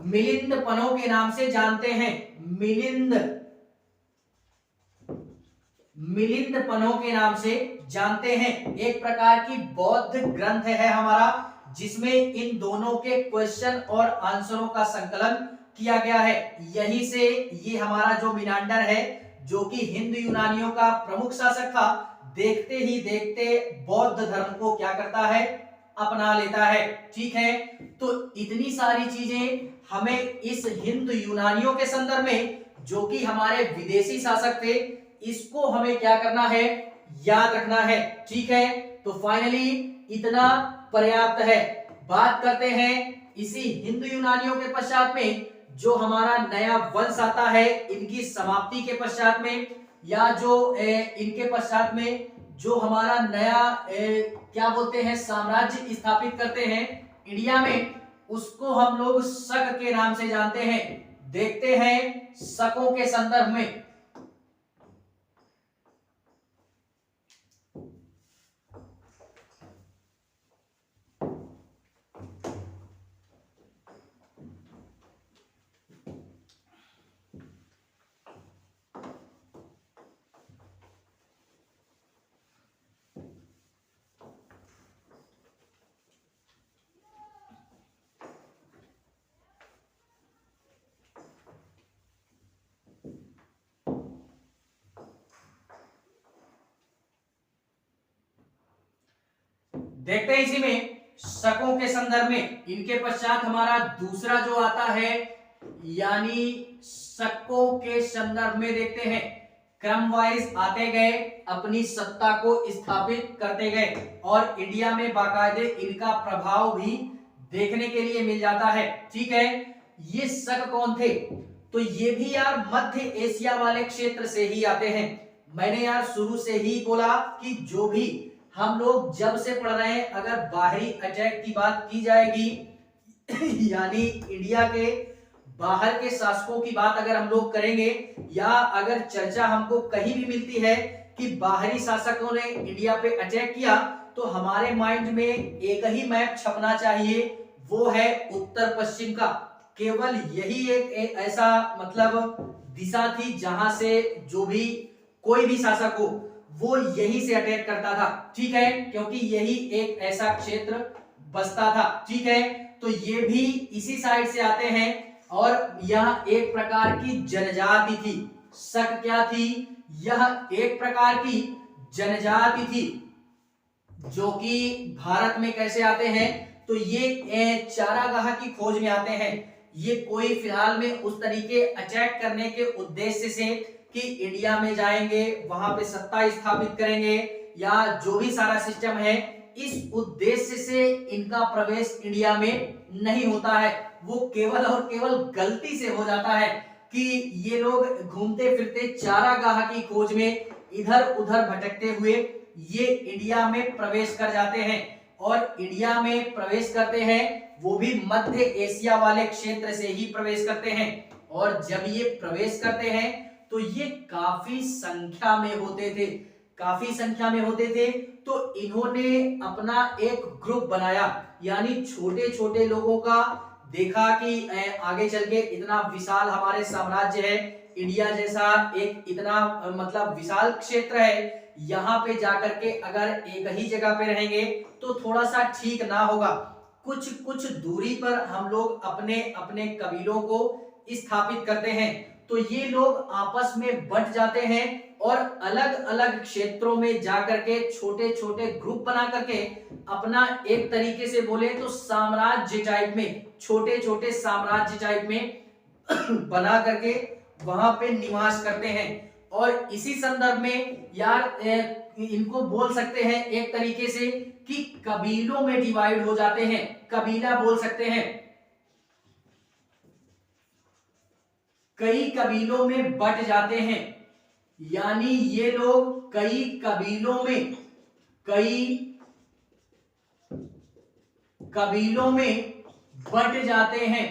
मिलिंद पन्हो के नाम से जानते हैं, मिलिंद पन्हो के नाम से जानते हैं। एक प्रकार की बौद्ध ग्रंथ है हमारा, जिसमें इन दोनों के क्वेश्चन और आंसरों का संकलन किया गया है। यहीं से ये हमारा जो मीनांडर है, जो कि हिंद यूनानियों का प्रमुख शासक था, देखते ही देखते बौद्ध धर्म को क्या करता है, अपना लेता है। ठीक है, तो इतनी सारी चीजें हमें इस हिंद यूनानियों के संदर्भ में, जो कि हमारे विदेशी शासक थे, इसको हमें क्या करना है, याद रखना है। ठीक है, तो फाइनली इतना पर्याप्त है। बात करते हैं इसी हिंद यूनानियों के पश्चात में जो हमारा नया वंश आता है, इनकी समाप्ति के पश्चात में, या जो इनके पश्चात में जो हमारा नया क्या बोलते हैं साम्राज्य स्थापित करते हैं इंडिया में, उसको हम लोग शक के नाम से जानते हैं। देखते हैं शकों के संदर्भ में। देखते हैं इसी में शकों के संदर्भ में। इनके पश्चात हमारा दूसरा जो आता है, यानी शकों के संदर्भ में देखते हैं क्रम वाइज आते गए, अपनी सत्ता को स्थापित करते गए और इंडिया में बाकायदे इनका प्रभाव भी देखने के लिए मिल जाता है। ठीक है, ये शक कौन थे? तो ये भी यार मध्य एशिया वाले क्षेत्र से ही आते हैं। मैंने यार शुरू से ही बोला कि जो भी हम लोग जब से पढ़ रहे हैं, अगर बाहरी अटैक की बात की जाएगी यानी इंडिया के बाहर के शासकों की बात अगर हम लोग करेंगे, या अगर चर्चा हमको कहीं भी मिलती है कि बाहरी शासकों ने इंडिया पे अटैक किया, तो हमारे माइंड में एक ही मैप छपना चाहिए, वो है उत्तर पश्चिम का। केवल यही एक ऐसा मतलब दिशा थी जहां से जो भी कोई भी शासक हो वो यही से अटैक करता था। ठीक है, क्योंकि यही एक ऐसा क्षेत्र बसता था। ठीक है, तो ये भी इसी साइड से आते हैं और यह एक प्रकार की जनजाति थी। शक क्या थी? यह एक प्रकार की जनजाति थी जो कि भारत में कैसे आते हैं, तो ये चारागाह की खोज में आते हैं। ये कोई फिलहाल में उस तरीके अटैक करने के उद्देश्य से कि इंडिया में जाएंगे, वहां पे सत्ता स्थापित करेंगे या जो भी सारा सिस्टम है, इस उद्देश्य से इनका प्रवेश इंडिया में नहीं होता है। वो केवल और केवल गलती से हो जाता है कि ये लोग घूमते फिरते चारागाह की खोज में इधर उधर भटकते हुए ये इंडिया में प्रवेश कर जाते हैं और इंडिया में प्रवेश करते हैं, वो भी मध्य एशिया वाले क्षेत्र से ही प्रवेश करते हैं। और जब ये प्रवेश करते हैं तो ये काफी संख्या में होते थे, काफी संख्या में होते थे। तो इन्होंने अपना एक ग्रुप बनाया, यानी छोटे छोटे लोगों का। देखा कि आगे चल के इतना विशाल हमारे साम्राज्य है, इंडिया जैसा एक इतना मतलब विशाल क्षेत्र है, यहाँ पे जाकर के अगर एक ही जगह पे रहेंगे तो थोड़ा सा ठीक ना होगा। कुछ कुछ दूरी पर हम लोग अपने अपने कबीलों को स्थापित करते हैं। तो ये लोग आपस में बंट जाते हैं और अलग अलग क्षेत्रों में जाकर के छोटे छोटे ग्रुप बना करके अपना एक तरीके से बोले तो साम्राज्य टाइप में, छोटे छोटे साम्राज्य टाइप में बना करके वहां पे निवास करते हैं। और इसी संदर्भ में यार इनको बोल सकते हैं एक तरीके से कि कबीलों में डिवाइड हो जाते हैं, कबीला बोल सकते हैं। कई कबीलों में बट जाते हैं, यानी ये लोग कई कबीलों में बट जाते हैं।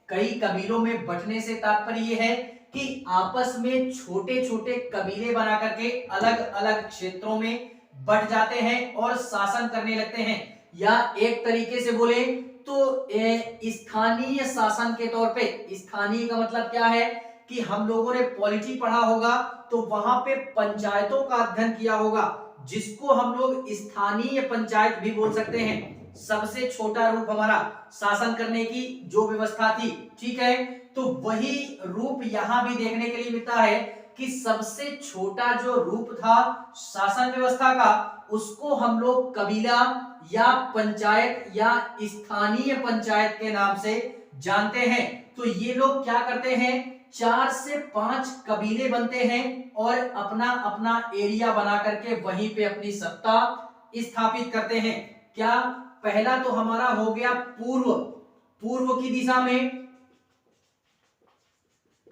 कई कबीलों में बटने से तात्पर्य यह है कि आपस में छोटे छोटे कबीले बना करके अलग अलग क्षेत्रों में बट जाते हैं और शासन करने लगते हैं। या एक तरीके से बोले तो स्थानीय शासन के तौर पे, स्थानीय का मतलब क्या है कि हम लोगों ने पॉलिटी पढ़ा होगा तो वहां पे पंचायतों का अध्ययन किया होगा, जिसको हम लोग स्थानीय पंचायत भी बोल सकते हैं। सबसे छोटा रूप हमारा शासन करने की जो व्यवस्था थी। ठीक है, तो वही रूप यहां भी देखने के लिए मिलता है कि सबसे छोटा जो रूप था शासन व्यवस्था का, उसको हम लोग कबीला या पंचायत या स्थानीय पंचायत के नाम से जानते हैं। तो ये लोग क्या करते हैं, 4 से 5 कबीले बनते हैं और अपना अपना एरिया बना करके वहीं पे अपनी सत्ता स्थापित करते हैं। क्या पहला तो हमारा हो गया पूर्व की दिशा में,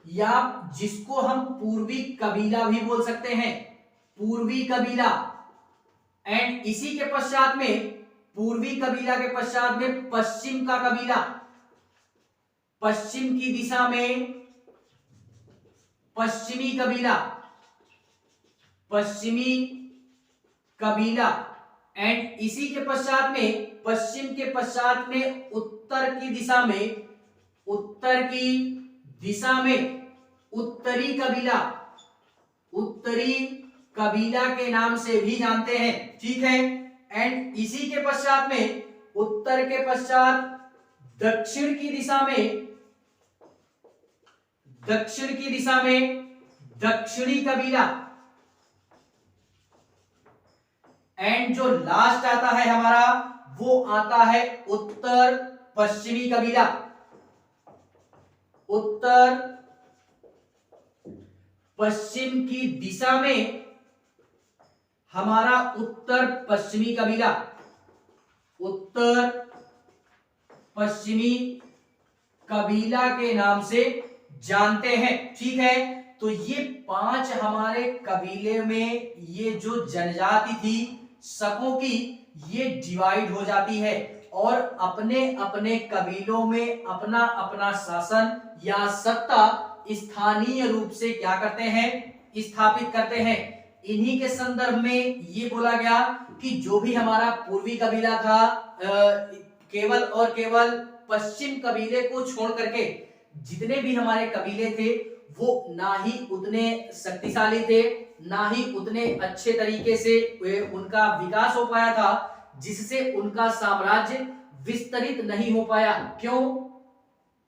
या जिसको हम पूर्वी कबीला भी बोल सकते हैं, पूर्वी कबीला। एंड इसी के पश्चात में पूर्वी कबीला के पश्चात में पश्चिम का कबीला, पश्चिम की दिशा में पश्चिमी कबीला, पश्चिमी कबीला एंड इसी के पश्चात में पश्चिम के पश्चात में उत्तर की दिशा में, उत्तर की दिशा में उत्तरी कबीला, उत्तरी कबीला के नाम से भी जानते हैं, ठीक है। एंड इसी के पश्चात में उत्तर के पश्चात दक्षिण की दिशा में, दक्षिण की दिशा में दक्षिणी कबीला एंड जो लास्ट आता है हमारा वो आता है उत्तर पश्चिमी कबीला, उत्तर पश्चिम की दिशा में हमारा उत्तर पश्चिमी कबीला, उत्तर पश्चिमी कबीला के नाम से जानते हैं, ठीक है। तो ये 5 हमारे कबीले में ये जो जनजाति थी शकों की, ये डिवाइड हो जाती है और अपने अपने कबीलों में अपना अपना शासन या सत्ता स्थानीय रूप से क्या करते हैं, स्थापित करते हैं। इन्हीं के संदर्भ में ये बोला गया कि जो भी हमारा पूर्वी कबीला था केवल और केवल पश्चिम कबीले को छोड़ करके जितने भी हमारे कबीले थे वो ना ही उतने शक्तिशाली थे, ना ही उतने अच्छे तरीके से उनका विकास हो पाया था, जिससे उनका साम्राज्य विस्तरित नहीं हो पाया। क्यों?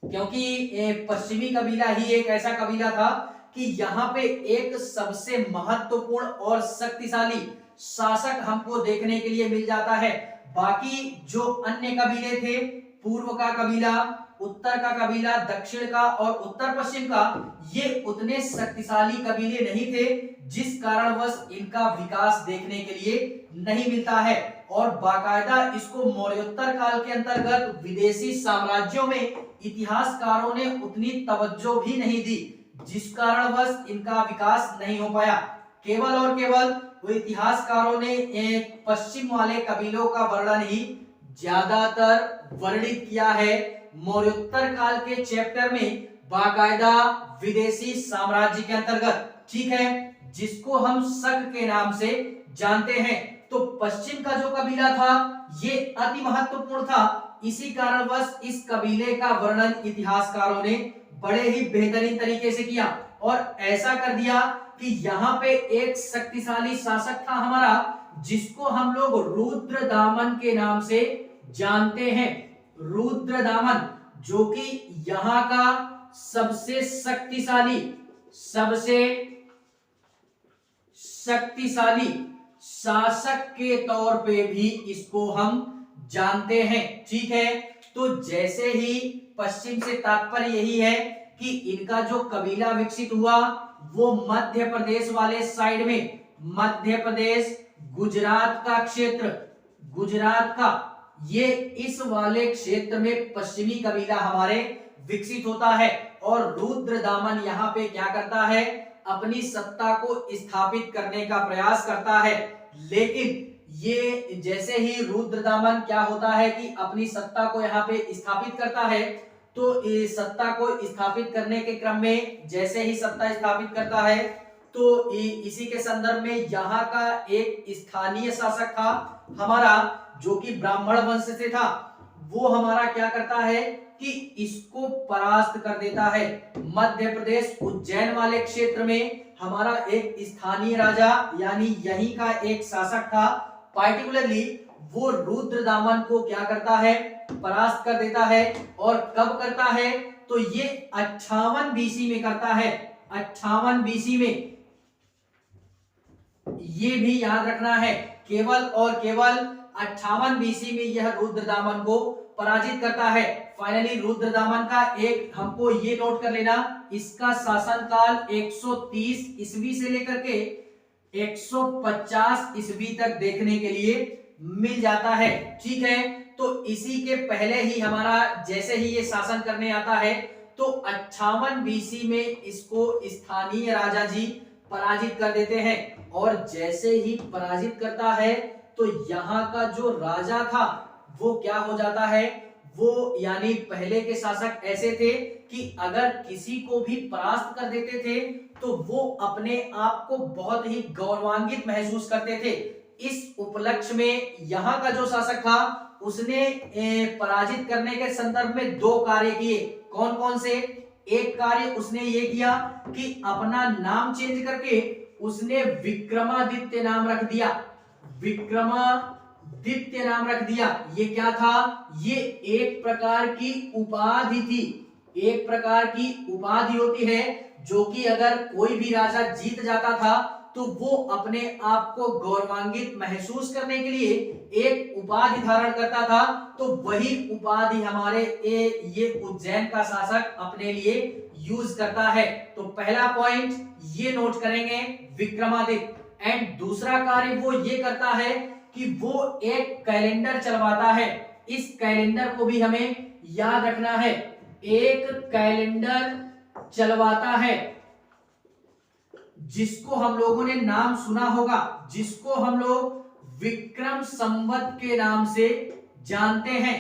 क्योंकि पश्चिमी कबीला ही एक ऐसा कबीला था कि यहाँ पे एक सबसे महत्वपूर्ण और शक्तिशाली शासक हमको देखने के लिए मिल जाता है। बाकी जो अन्य कबीले थे, पूर्व का कबीला, उत्तर का कबीला, दक्षिण का और उत्तर पश्चिम का, ये उतने शक्तिशाली कबीले नहीं थे, जिस कारणवश इनका विकास देखने के लिए नहीं मिलता है। और बाकायदा इसको मौर्योत्तर काल के अंतर्गत विदेशी साम्राज्यों में इतिहासकारों ने उतनी तवज्जो भी नहीं दी, जिस कारणवश इनका विकास नहीं हो पाया। केवल और केवल वो इतिहासकारों ने एक पश्चिम वाले कबीलों का वर्णन ही ज्यादातर वर्णित किया है। मौर्योत्तर काल के चैप्टर में बाकायदा विदेशी साम्राज्य के अंतर्गत, ठीक है, जिसको हम शक के नाम से जानते हैं। तो पश्चिम का जो कबीला था ये अति महत्वपूर्ण था, इसी कारणवश इस कबीले का वर्णन इतिहासकारों ने बड़े ही बेहतरीन तरीके से किया और ऐसा कर दिया कि यहाँ पे एक शक्तिशाली शासक था हमारा, जिसको हम लोग रुद्रदामन के नाम से जानते हैं। रुद्रदामन, जो कि यहाँ का सबसे शक्तिशाली शासक के तौर पे भी इसको हम जानते हैं, ठीक है। तो जैसे ही पश्चिम से तात्पर्य यही है कि इनका जो कबीला विकसित हुआ वो मध्य प्रदेश वाले साइड में, मध्य प्रदेश, गुजरात का क्षेत्र, गुजरात का ये इस वाले क्षेत्र में पश्चिमी कबीला हमारे विकसित होता है। और रुद्रदामन यहाँ पे क्या करता है, अपनी सत्ता को स्थापित करने का प्रयास करता है। लेकिन ये जैसे ही रुद्रदामन क्या होता है कि अपनी सत्ता को यहाँ पे स्थापित करता है, तो इस सत्ता को स्थापित करने के क्रम में जैसे ही सत्ता स्थापित करता है तो इसी के संदर्भ में यहाँ का एक स्थानीय शासक था हमारा, जो कि ब्राह्मण वंश से था, वो हमारा क्या करता है कि इसको परास्त कर देता है। मध्य प्रदेश उज्जैन वाले क्षेत्र में हमारा एक स्थानीय राजा यानी यहीं का एक शासक था, पार्टिकुलरली वो रुद्रदामन को क्या करता है, परास्त कर देता है। और कब करता है, तो ये 58 बीसी में करता है, 58 बीसी में। ये भी याद रखना है, केवल और केवल 58 बीसी में यह रुद्रदामन को पराजित करता है। फाइनली रुद्रदामन का एक हमको ये नोट कर लेना, इसका शासनकाल 130 ईस्वी से लेकर के 150 ईस्वी तक देखने के लिए मिल जाता है, ठीक है। तो इसी के पहले ही हमारा जैसे ही ये शासन करने आता है तो 58 बीसी में इसको स्थानीय राजा जी पराजित कर देते हैं। और जैसे ही पराजित करता है तो यहाँ का जो राजा था वो क्या हो जाता है, वो यानी पहले के शासक ऐसे थे कि अगर किसी को भी परास्त कर देते थे तो वो अपने आप को बहुत ही गौरवान्वित महसूस करते थे। इस उपलक्ष्य में यहाँ का जो शासक था उसने पराजित करने के संदर्भ में दो कार्य किए। कौन कौन से? एक कार्य उसने ये किया कि अपना नाम चेंज करके उसने विक्रमादित्य नाम रख दिया। विक्रमादित्य नाम रख दिया। ये क्या था? ये एक प्रकार की उपाधि थी। एक प्रकार की उपाधि होती है जो कि अगर कोई भी राजा जीत जाता था तो वो अपने आप को गौरवान्वित महसूस करने के लिए एक उपाधि धारण करता था। तो वही उपाधि हमारे ये उज्जैन का शासक अपने लिए यूज करता है। तो पहला पॉइंट ये नोट करेंगे, विक्रमादित्य। एंड दूसरा कार्य वो ये करता है कि वो एक कैलेंडर चलवाता है। इस कैलेंडर को भी हमें याद रखना है। एक कैलेंडर चलवाता है जिसको हम लोगों ने नाम सुना होगा, जिसको हम लोग विक्रम संवत के नाम से जानते हैं।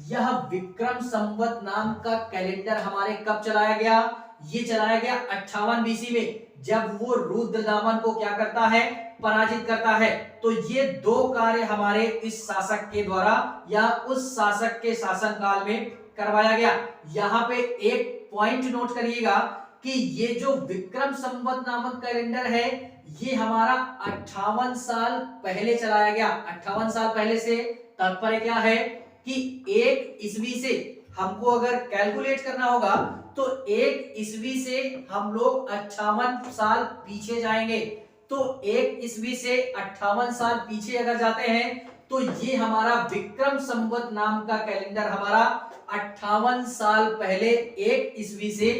यह विक्रम संवत नाम का कैलेंडर हमारे कब चलाया गया? ये चलाया गया 58 बीसी में, जब वो रुद्रदामन को क्या करता है? पराजित करता है। तो ये दो कार्य हमारे इस शासक के द्वारा या उस शासक के शासन काल में करवाया गया। यहाँ पे एक पॉइंट नोट करिएगा कि ये जो विक्रम संवत नामक कैलेंडर है ये हमारा 58 साल पहले चलाया गया। 58 साल पहले से तात्पर्य क्या है कि 1 ईस्वी से हमको अगर कैलकुलेट करना होगा तो 1 ईस्वी से हम लोग 58 साल पीछे जाएंगे। तो 1 ईस्वी से 58 साल पीछे अगर जाते हैं तो ये हमारा विक्रम संवत नाम का कैलेंडर हमारा 58 साल पहले 1 ईस्वी से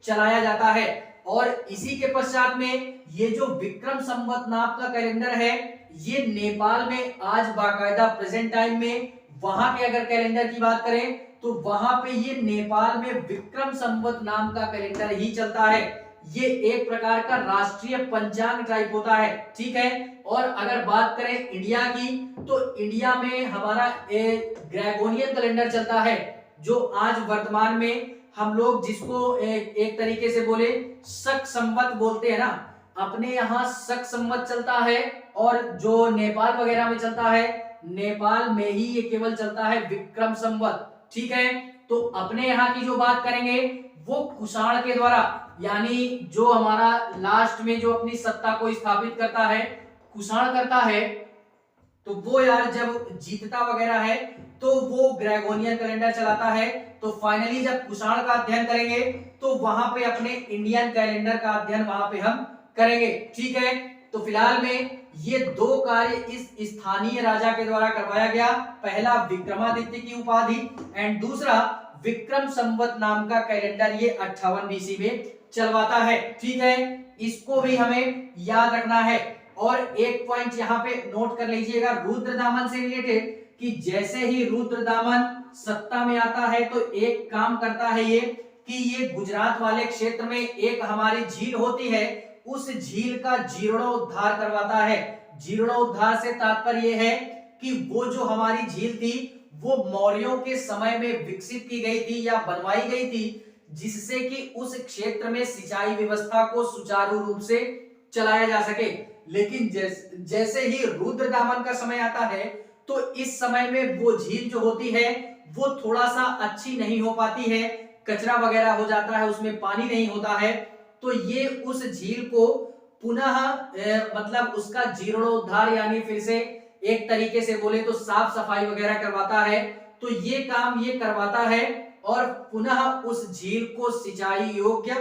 चलाया जाता है। और इसी के पश्चात में ये जो विक्रम संवत नाम का कैलेंडर है ये नेपाल में आज बाकायदा प्रेजेंट टाइम में वहां के अगर कैलेंडर की बात करें तो वहां पे ये नेपाल में विक्रम संवत नाम का कैलेंडर ही चलता है। ये एक प्रकार का राष्ट्रीय पंचांग टाइप होता है, ठीक है। और अगर बात करें इंडिया की तो इंडिया में हमारा ग्रेगोरियन कैलेंडर चलता है जो आज वर्तमान में हम लोग जिसको एक तरीके से बोले शक संवत बोलते हैं ना, अपने यहाँ शक संवत चलता है और जो नेपाल वगैरह में चलता है नेपाल में ही ये केवल चलता है विक्रम संवत, ठीक है। तो अपने यहाँ की जो बात करेंगे वो कुषाण के द्वारा, यानी जो हमारा लास्ट में जो अपनी सत्ता को स्थापित करता है कुषाण करता है, तो वो यार जब जीतता वगैरह है तो वो ग्रेगोरियन कैलेंडर चलाता है। तो फाइनली जब कुषाण का अध्ययन करेंगे तो वहां पे अपने इंडियन कैलेंडर का अध्ययन वहां पे हम करेंगे, ठीक है। तो फिलहाल में ये दो कार्य इस स्थानीय राजा के द्वारा करवाया गया। पहला विक्रमादित्य की उपाधि एंड दूसरा विक्रम संवत नाम का कैलेंडर ये 58 बीसी में चलवाता है, ठीक है। इसको भी हमें याद रखना है। और एक पॉइंट यहाँ पे नोट कर लीजिएगा रुद्रदामन से रिलेटेड कि जैसे ही रुद्रदामन सत्ता में आता है तो एक काम करता है ये कि ये गुजरात वाले क्षेत्र में एक हमारी झील होती है, उस झील का जीर्णोद्धार करवाता है। जीर्णोद्धार से तात्पर्य ये है कि वो जो हमारी झील थी वो मौर्यों के समय में विकसित की गई थी या बनवाई गई थी, जिससे कि उस क्षेत्र में सिंचाई व्यवस्था को सुचारू रूप से चलाया जा सके। लेकिन जैसे ही रुद्रदामन का समय आता है तो इस समय में वो झील जो होती है वो थोड़ा सा अच्छी नहीं हो पाती है, कचरा वगैरह हो जाता है, उसमें पानी नहीं होता है। तो ये उस झील को पुनः मतलब उसका जीर्णोद्धार यानी फिर से एक तरीके से बोले तो साफ सफाई वगैरह करवाता है। तो ये काम ये करवाता है और पुनः उस झील को सिंचाई योग्य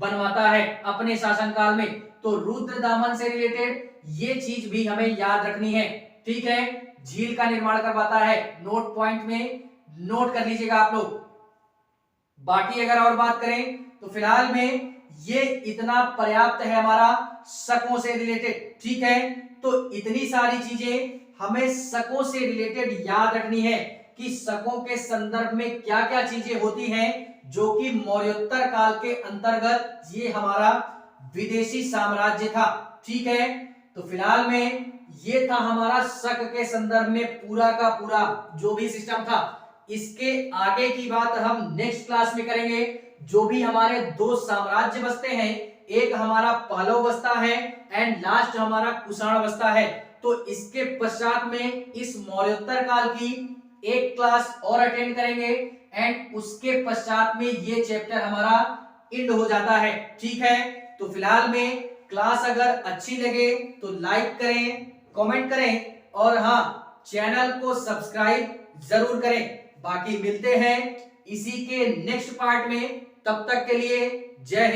बनवाता है अपने शासनकाल में। तो रुद्रदामन से रिलेटेड ये चीज भी हमें याद रखनी है, ठीक है। झील का निर्माण करवाता है, नोट पॉइंट में नोट कर लीजिएगा आप लोग। बाकी अगर और बात करें तो फिलहाल में ये इतना पर्याप्त है हमारा शकों से रिलेटेड, ठीक है। तो इतनी सारी चीजें हमें शकों से रिलेटेड याद रखनी है कि शकों के संदर्भ में क्या क्या चीजें होती हैं जो कि मौर्योत्तर काल के अंतर्गत ये हमारा विदेशी साम्राज्य था, ठीक है। तो फिलहाल में ये था हमारा शक के संदर्भ में पूरा का पूरा जो भी सिस्टम था। इसके आगे की बात हम नेक्स्ट क्लास में करेंगे। जो भी हमारे दो साम्राज्य बसते हैं, एक हमारा पहलव बसता है एंड लास्ट हमारा कुषाण बसता है। तो इसके पश्चात में इस मौर्योत्तर काल की एक क्लास और अटेंड करेंगे एंड उसके पश्चात में ये चैप्टर हमारा एंड हो जाता है। ठीक है, तो फिलहाल में क्लास अगर अच्छी लगे तो लाइक करें, कमेंट करें और हाँ, चैनल को सब्सक्राइब जरूर करें। बाकी मिलते हैं इसी के नेक्स्ट पार्ट में, तब तक के लिए जय हिंद।